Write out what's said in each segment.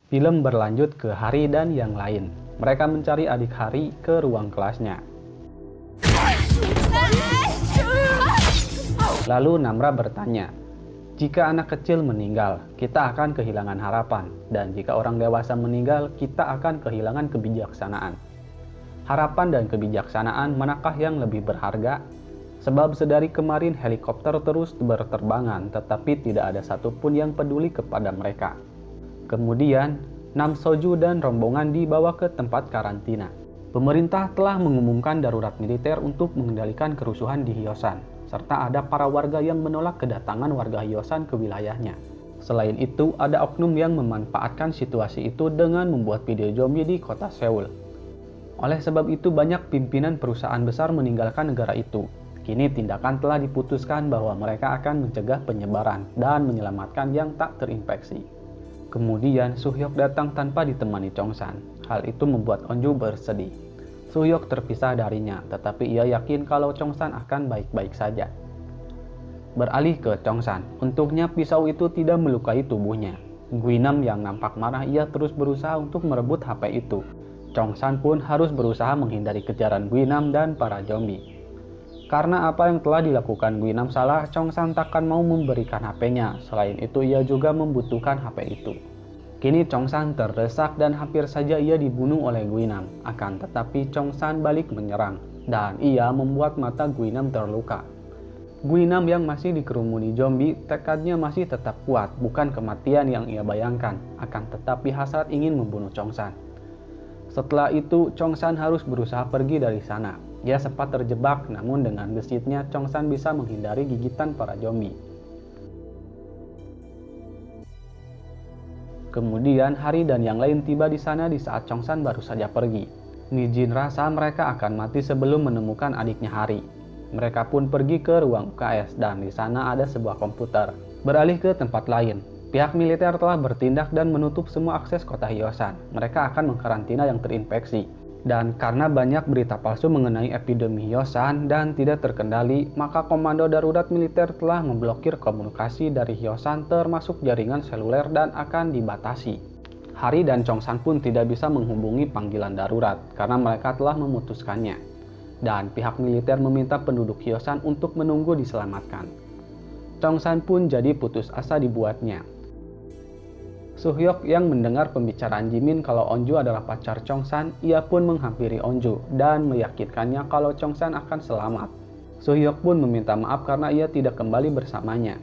Film berlanjut ke Hari dan yang lain. Mereka mencari adik Hari ke ruang kelasnya. Lalu Namra bertanya, jika anak kecil meninggal, kita akan kehilangan harapan. Dan jika orang dewasa meninggal, kita akan kehilangan kebijaksanaan. Harapan dan kebijaksanaan manakah yang lebih berharga? Sebab sedari kemarin helikopter terus berterbangan, tetapi tidak ada satupun yang peduli kepada mereka. Kemudian, Nam Soju dan rombongan dibawa ke tempat karantina. Pemerintah telah mengumumkan darurat militer untuk mengendalikan kerusuhan di Hyosan, serta ada para warga yang menolak kedatangan warga Hyosan ke wilayahnya. Selain itu, ada oknum yang memanfaatkan situasi itu dengan membuat video zombie di kota Seoul. Oleh sebab itu, banyak pimpinan perusahaan besar meninggalkan negara itu. Kini tindakan telah diputuskan bahwa mereka akan mencegah penyebaran dan menyelamatkan yang tak terinfeksi. Kemudian Suhyok datang tanpa ditemani Chongsan. Hal itu membuat Onju bersedih. Suhyok terpisah darinya, tetapi ia yakin kalau Chongsan akan baik-baik saja. Beralih ke Chongsan, untuknya pisau itu tidak melukai tubuhnya. Guinam yang nampak marah, ia terus berusaha untuk merebut HP itu. Chongsan pun harus berusaha menghindari kejaran Guinam dan para zombie. Karena apa yang telah dilakukan Guinam salah, Chongsan takkan mau memberikan HP-nya. Selain itu, ia juga membutuhkan HP itu. Kini Chongsan terdesak dan hampir saja ia dibunuh oleh Guinam. Akan tetapi Chongsan balik menyerang, dan ia membuat mata Guinam terluka. Guinam yang masih dikerumuni zombie, tekadnya masih tetap kuat, bukan kematian yang ia bayangkan. Akan tetapi hasrat ingin membunuh Chongsan. Setelah itu, Chongsan harus berusaha pergi dari sana. Ia sempat terjebak, namun dengan gesitnya Chongsan bisa menghindari gigitan para zombie. Kemudian Hari dan yang lain tiba di sana di saat Chongsan baru saja pergi. Nijin rasa mereka akan mati sebelum menemukan adiknya Hari. Mereka pun pergi ke ruang UKS dan di sana ada sebuah komputer. Beralih ke tempat lain. Pihak militer telah bertindak dan menutup semua akses kota Hyosan. Mereka akan mengkarantina yang terinfeksi. Dan karena banyak berita palsu mengenai epidemi Hyosan dan tidak terkendali, maka komando darurat militer telah memblokir komunikasi dari Hyosan termasuk jaringan seluler dan akan dibatasi. Hari dan Chongsan pun tidak bisa menghubungi panggilan darurat karena mereka telah memutuskannya. Dan pihak militer meminta penduduk Hyosan untuk menunggu diselamatkan. Chongsan pun jadi putus asa dibuatnya. Suhyok yang mendengar pembicaraan Jimin kalau Onju adalah pacar Chongsan, ia pun menghampiri Onju dan meyakinkannya kalau Chongsan akan selamat. Suhyok pun meminta maaf karena ia tidak kembali bersamanya.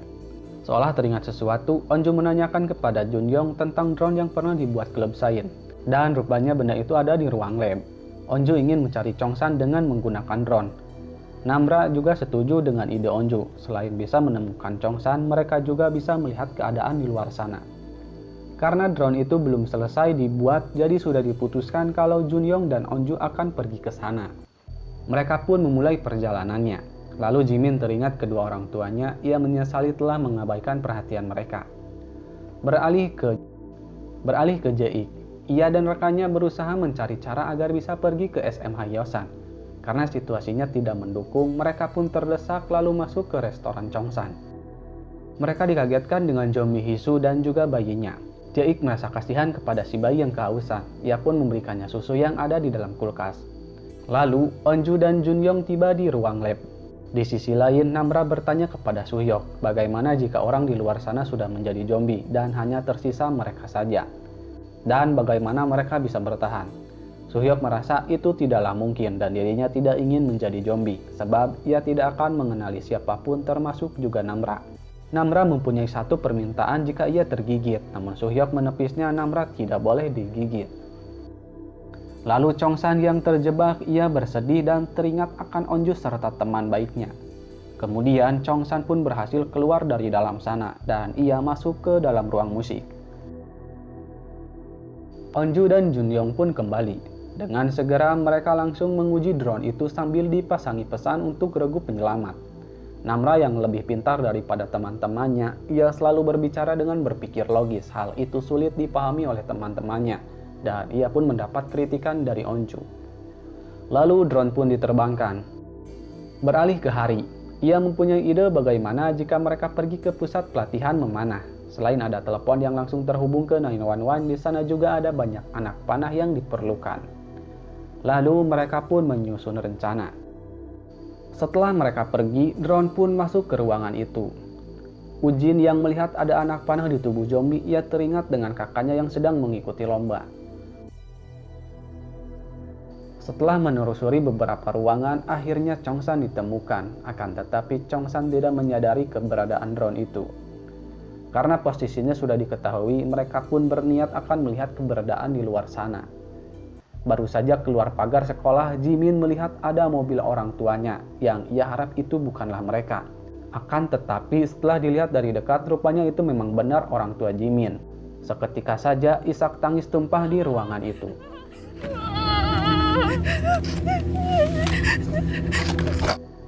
Seolah teringat sesuatu, Onju menanyakan kepada Junyong tentang drone yang pernah dibuat klub Sain. Dan rupanya benda itu ada di ruang lab. Onju ingin mencari Chongsan dengan menggunakan drone. Namra juga setuju dengan ide Onju. Selain bisa menemukan Chongsan, mereka juga bisa melihat keadaan di luar sana. Karena drone itu belum selesai dibuat, jadi sudah diputuskan kalau Junyong dan Onju akan pergi ke sana. Mereka pun memulai perjalanannya. Lalu Jimin teringat kedua orang tuanya, ia menyesali telah mengabaikan perhatian mereka. Beralih ke Jae-ik, ia dan rekannya berusaha mencari cara agar bisa pergi ke SMH Hyosan. Karena situasinya tidak mendukung, mereka pun terdesak lalu masuk ke restoran Chongsan. Mereka dikagetkan dengan zombie Hisu dan juga bayinya. Jae-ik merasa kasihan kepada si bayi yang kehausan. Ia pun memberikannya susu yang ada di dalam kulkas. Lalu, Onju dan Junyong tiba di ruang lab. Di sisi lain, Namra bertanya kepada Suhyok, bagaimana jika orang di luar sana sudah menjadi zombie dan hanya tersisa mereka saja? Dan bagaimana mereka bisa bertahan? Suhyok merasa itu tidaklah mungkin dan dirinya tidak ingin menjadi zombie, sebab ia tidak akan mengenali siapapun termasuk juga Namra. Namra mempunyai satu permintaan jika ia tergigit, namun Suhyok menepisnya. Namra tidak boleh digigit. Lalu Chongsan yang terjebak, ia bersedih dan teringat akan Onju serta teman baiknya. Kemudian Chongsan pun berhasil keluar dari dalam sana dan ia masuk ke dalam ruang musik. Onju dan Junyong pun kembali. Dengan segera mereka langsung menguji drone itu sambil dipasangi pesan untuk regu penyelamat. Namra yang lebih pintar daripada teman-temannya, ia selalu berbicara dengan berpikir logis. Hal itu sulit dipahami oleh teman-temannya, dan ia pun mendapat kritikan dari Onju. Lalu drone pun diterbangkan. Beralih ke Hari, ia mempunyai ide bagaimana jika mereka pergi ke pusat pelatihan memanah. Selain ada telepon yang langsung terhubung ke 911, di sana juga ada banyak anak panah yang diperlukan. Lalu mereka pun menyusun rencana. Setelah mereka pergi, drone pun masuk ke ruangan itu. Ujin yang melihat ada anak panah di tubuh zombie, ia teringat dengan kakaknya yang sedang mengikuti lomba. Setelah menelusuri beberapa ruangan, akhirnya Chongsan ditemukan. Akan tetapi Chongsan tidak menyadari keberadaan drone itu. Karena posisinya sudah diketahui, mereka pun berniat akan melihat keberadaan di luar sana. Baru saja keluar pagar sekolah, Jimin melihat ada mobil orang tuanya, yang ia harap itu bukanlah mereka. Akan tetapi setelah dilihat dari dekat, rupanya itu memang benar orang tua Jimin. Seketika saja isak tangis tumpah di ruangan itu.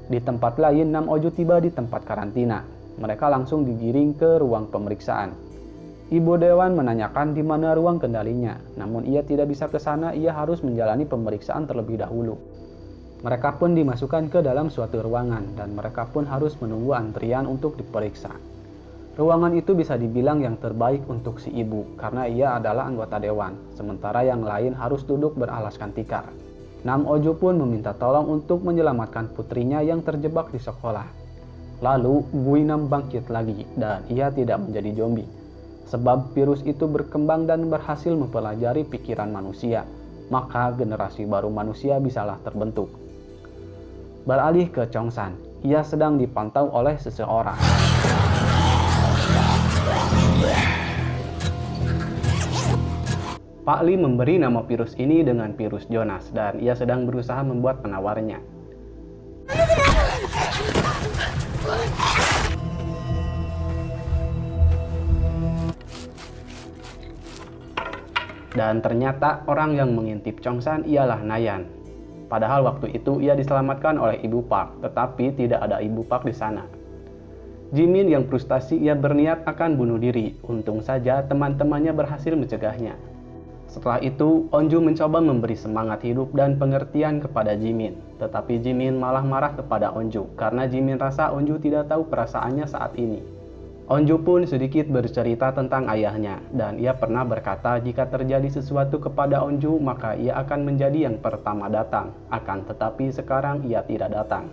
Di tempat lain, Nam Oju tiba di tempat karantina. Mereka langsung digiring ke ruang pemeriksaan. Ibu Dewan menanyakan di mana ruang kendalinya, namun ia tidak bisa ke sana, ia harus menjalani pemeriksaan terlebih dahulu. Mereka pun dimasukkan ke dalam suatu ruangan, dan mereka pun harus menunggu antrian untuk diperiksa. Ruangan itu bisa dibilang yang terbaik untuk si ibu, karena ia adalah anggota dewan, sementara yang lain harus duduk beralaskan tikar. Nam Oju pun meminta tolong untuk menyelamatkan putrinya yang terjebak di sekolah. Lalu, Guinam bangkit lagi, dan ia tidak menjadi zombie. Sebab virus itu berkembang dan berhasil mempelajari pikiran manusia, maka generasi baru manusia bisalah terbentuk. Beralih ke Chongsan, ia sedang dipantau oleh seseorang. Pak Li memberi nama virus ini dengan virus Jonas, dan ia sedang berusaha membuat penawarnya. Dan ternyata orang yang mengintip Chongsan ialah Nayan. Padahal waktu itu ia diselamatkan oleh Ibu Park, tetapi tidak ada Ibu Park di sana. Jimin yang frustasi, ia berniat akan bunuh diri. Untung saja teman-temannya berhasil mencegahnya. Setelah itu, Onju mencoba memberi semangat hidup dan pengertian kepada Jimin. Tetapi Jimin malah marah kepada Onju, karena Jimin rasa Onju tidak tahu perasaannya saat ini. Onju pun sedikit bercerita tentang ayahnya, dan ia pernah berkata jika terjadi sesuatu kepada Onju, maka ia akan menjadi yang pertama datang. Akan tetapi sekarang ia tidak datang.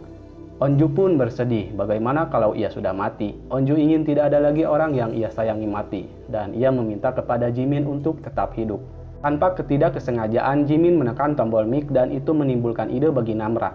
Onju pun bersedih, bagaimana kalau ia sudah mati? Onju ingin tidak ada lagi orang yang ia sayangi mati, dan ia meminta kepada Jimin untuk tetap hidup. Tanpa ketidaksengajaan, Jimin menekan tombol mic dan itu menimbulkan ide bagi Namra.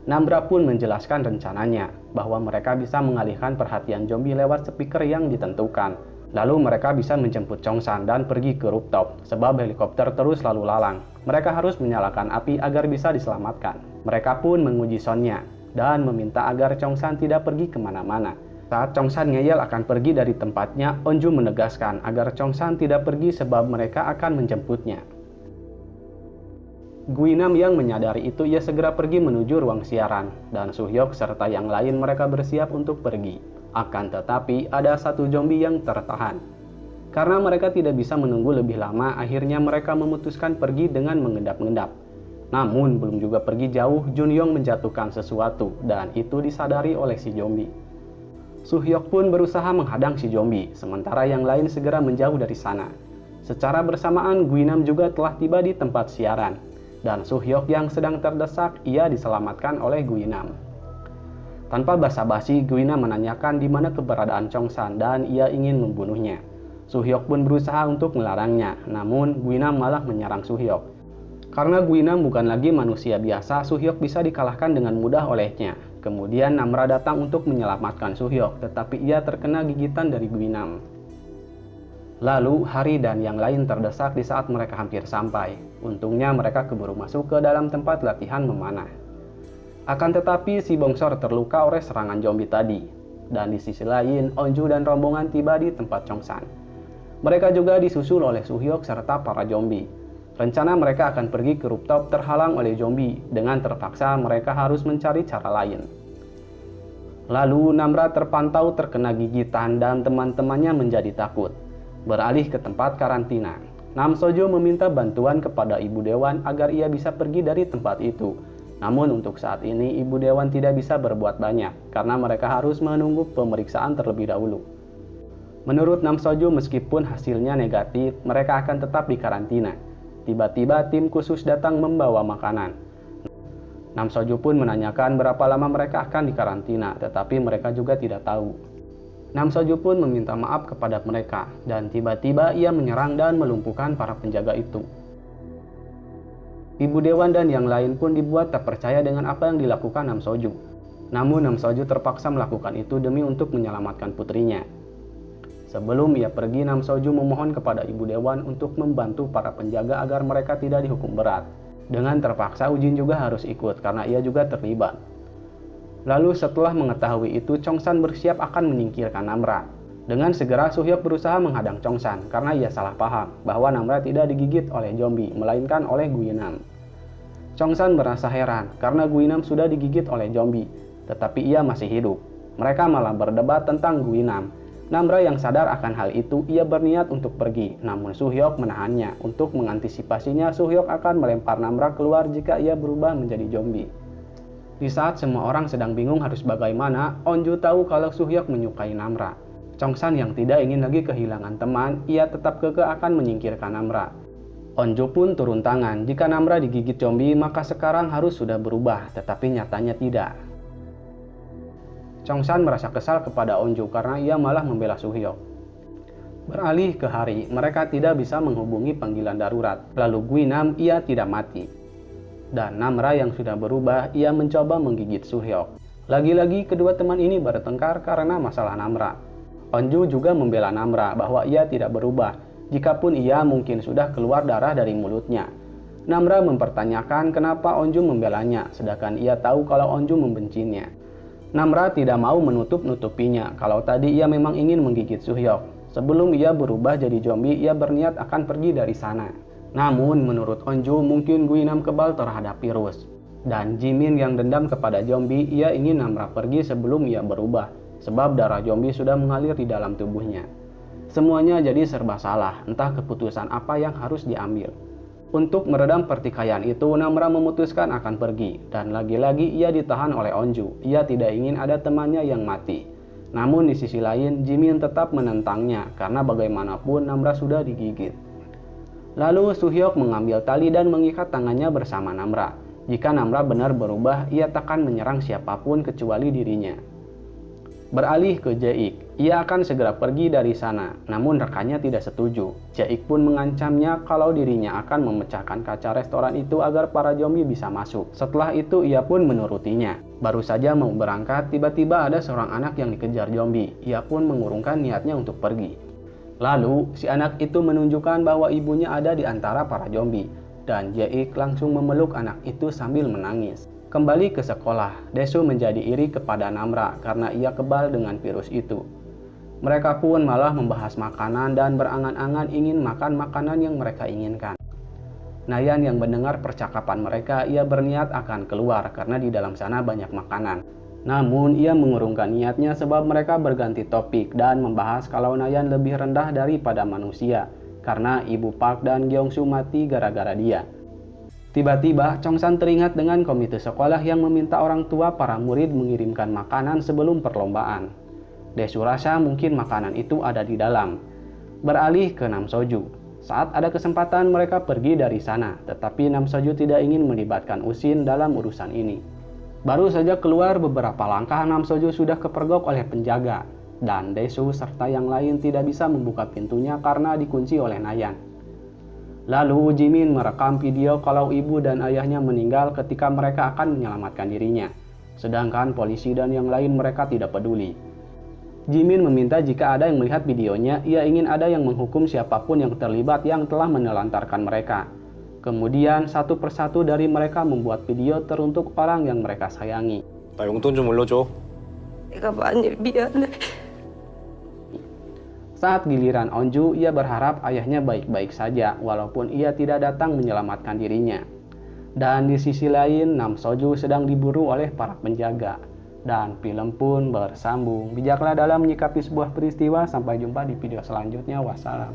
Namra pun menjelaskan rencananya, bahwa mereka bisa mengalihkan perhatian zombie lewat speaker yang ditentukan. Lalu mereka bisa menjemput Chongsan dan pergi ke rooftop, sebab helikopter terus lalu lalang. Mereka harus menyalakan api agar bisa diselamatkan. Mereka pun menguji soundnya, dan meminta agar Chongsan tidak pergi kemana-mana. Saat Chongsan ngeyel akan pergi dari tempatnya, Onju menegaskan agar Chongsan tidak pergi sebab mereka akan menjemputnya. Guinam yang menyadari itu, ia segera pergi menuju ruang siaran, dan Suhyok serta yang lain mereka bersiap untuk pergi. Akan tetapi, ada satu zombie yang tertahan. Karena mereka tidak bisa menunggu lebih lama, akhirnya mereka memutuskan pergi dengan mengendap-endap. Namun, belum juga pergi jauh, Junyong menjatuhkan sesuatu, dan itu disadari oleh si zombie. Suhyok pun berusaha menghadang si zombie, sementara yang lain segera menjauh dari sana. Secara bersamaan, Guinam juga telah tiba di tempat siaran. Dan Suhyok yang sedang terdesak, ia diselamatkan oleh Guinam. Tanpa basa-basi, Guinam menanyakan di mana keberadaan Chongsan dan ia ingin membunuhnya. Suhyok pun berusaha untuk melarangnya, namun Guinam malah menyerang Suhyok. Karena Guinam bukan lagi manusia biasa, Suhyok bisa dikalahkan dengan mudah olehnya. Kemudian Namra datang untuk menyelamatkan Suhyok, tetapi ia terkena gigitan dari Guinam. Lalu, Hari dan yang lain terdesak di saat mereka hampir sampai. Untungnya mereka keburu masuk ke dalam tempat latihan memanah. Akan tetapi si bongsor terluka oleh serangan zombie tadi. Dan di sisi lain, Onju dan rombongan tiba di tempat Chongsan. Mereka juga disusul oleh Suhyok serta para zombie. Rencana mereka akan pergi ke rooftop terhalang oleh zombie. Dengan terpaksa mereka harus mencari cara lain. Lalu Namra terpantau terkena gigitan dan teman-temannya menjadi takut. Beralih ke tempat karantina, Nam Sojo meminta bantuan kepada Ibu Dewan agar ia bisa pergi dari tempat itu. Namun untuk saat ini Ibu Dewan tidak bisa berbuat banyak karena mereka harus menunggu pemeriksaan terlebih dahulu. Menurut Nam Soju, meskipun hasilnya negatif, mereka akan tetap dikarantina. Tiba-tiba tim khusus datang membawa makanan. Nam Soju pun menanyakan berapa lama mereka akan dikarantina, tetapi mereka juga tidak tahu. Nam Soju pun meminta maaf kepada mereka, dan tiba-tiba ia menyerang dan melumpuhkan para penjaga itu. Ibu Dewan dan yang lain pun dibuat tak percaya dengan apa yang dilakukan Nam Soju. Namun Nam Soju terpaksa melakukan itu demi untuk menyelamatkan putrinya. Sebelum ia pergi, Nam Soju memohon kepada Ibu Dewan untuk membantu para penjaga agar mereka tidak dihukum berat. Dengan terpaksa, Ujin juga harus ikut karena ia juga terlibat. Lalu setelah mengetahui itu, Chongsan bersiap akan menyingkirkan Namra. Dengan segera Suhyok berusaha menghadang Chongsan karena ia salah paham bahwa Namra tidak digigit oleh zombie, melainkan oleh Guinam. Chongsan merasa heran karena Guinam sudah digigit oleh zombie, tetapi ia masih hidup. Mereka malah berdebat tentang Guinam. Namra yang sadar akan hal itu, ia berniat untuk pergi, namun Suhyok menahannya. Untuk mengantisipasinya, Suhyok akan melempar Namra keluar jika ia berubah menjadi zombie. Di saat semua orang sedang bingung harus bagaimana, Onju tahu kalau Suhyok menyukai Namra. Chongsan yang tidak ingin lagi kehilangan teman, ia tetap kekeh akan menyingkirkan Namra. Onju pun turun tangan, jika Namra digigit zombie maka sekarang harus sudah berubah, tetapi nyatanya tidak. Chongsan merasa kesal kepada Onju karena ia malah membela Suhyok. Beralih ke hari, mereka tidak bisa menghubungi panggilan darurat. Lalu Guinam, ia tidak mati. Dan Namra yang sudah berubah, ia mencoba menggigit Suhyok. Lagi-lagi kedua teman ini bertengkar karena masalah Namra. Onju juga membela Namra bahwa ia tidak berubah, jikapun ia mungkin sudah keluar darah dari mulutnya. Namra mempertanyakan kenapa Onju membelanya, sedangkan ia tahu kalau Onju membencinya. Namra tidak mau menutup-nutupinya kalau tadi ia memang ingin menggigit Suhyok. Sebelum ia berubah jadi zombie, ia berniat akan pergi dari sana. Namun menurut Onju, mungkin Guinam kebal terhadap virus. Dan Jimin yang dendam kepada zombie, ia ingin Namra pergi sebelum ia berubah, sebab darah zombie sudah mengalir di dalam tubuhnya. Semuanya jadi serba salah, entah keputusan apa yang harus diambil. Untuk meredam pertikaian itu, Namra memutuskan akan pergi, dan lagi-lagi ia ditahan oleh Onju. Ia tidak ingin ada temannya yang mati. Namun di sisi lain, Jimin tetap menentangnya, karena bagaimanapun Namra sudah digigit. Lalu Suhyok mengambil tali dan mengikat tangannya bersama Namra. Jika Namra benar berubah, ia takkan menyerang siapapun kecuali dirinya. Beralih ke Jaik, ia akan segera pergi dari sana, namun rekannya tidak setuju. Jaik pun mengancamnya kalau dirinya akan memecahkan kaca restoran itu agar para zombie bisa masuk. Setelah itu ia pun menurutinya. Baru saja mau berangkat, tiba-tiba ada seorang anak yang dikejar zombie. Ia pun mengurungkan niatnya untuk pergi. Lalu si anak itu menunjukkan bahwa ibunya ada di antara para zombie, dan Jaik langsung memeluk anak itu sambil menangis. Kembali ke sekolah, Daesu menjadi iri kepada Namra karena ia kebal dengan virus itu. Mereka pun malah membahas makanan dan berangan-angan ingin makan makanan yang mereka inginkan. Nayan yang mendengar percakapan mereka, ia berniat akan keluar karena di dalam sana banyak makanan. Namun ia mengurungkan niatnya sebab mereka berganti topik dan membahas kalau Nayan lebih rendah daripada manusia karena Ibu Park dan Gyeongsu mati gara-gara dia. Tiba-tiba, Chongsan teringat dengan komite sekolah yang meminta orang tua para murid mengirimkan makanan sebelum perlombaan. Daesu rasa mungkin makanan itu ada di dalam. Beralih ke Nam Soju. Saat ada kesempatan mereka pergi dari sana, tetapi Nam Soju tidak ingin melibatkan Usin dalam urusan ini. Baru saja keluar beberapa langkah, Nam Soju sudah kepergok oleh penjaga, dan Daesu serta yang lain tidak bisa membuka pintunya karena dikunci oleh Nayan. Lalu Jimin merekam video kalau ibu dan ayahnya meninggal ketika mereka akan menyelamatkan dirinya. Sedangkan polisi dan yang lain mereka tidak peduli. Jimin meminta jika ada yang melihat videonya, ia ingin ada yang menghukum siapapun yang terlibat yang telah menelantarkan mereka. Kemudian satu persatu dari mereka membuat video teruntuk orang yang mereka sayangi. 나 용돈 좀 올려줘. 내가 많이 미안해. Saat giliran Onju, ia berharap ayahnya baik-baik saja walaupun ia tidak datang menyelamatkan dirinya. Dan di sisi lain, Nam Soju sedang diburu oleh para penjaga. Dan film pun bersambung. Bijaklah dalam menyikapi sebuah peristiwa. Sampai jumpa di video selanjutnya. Wassalam.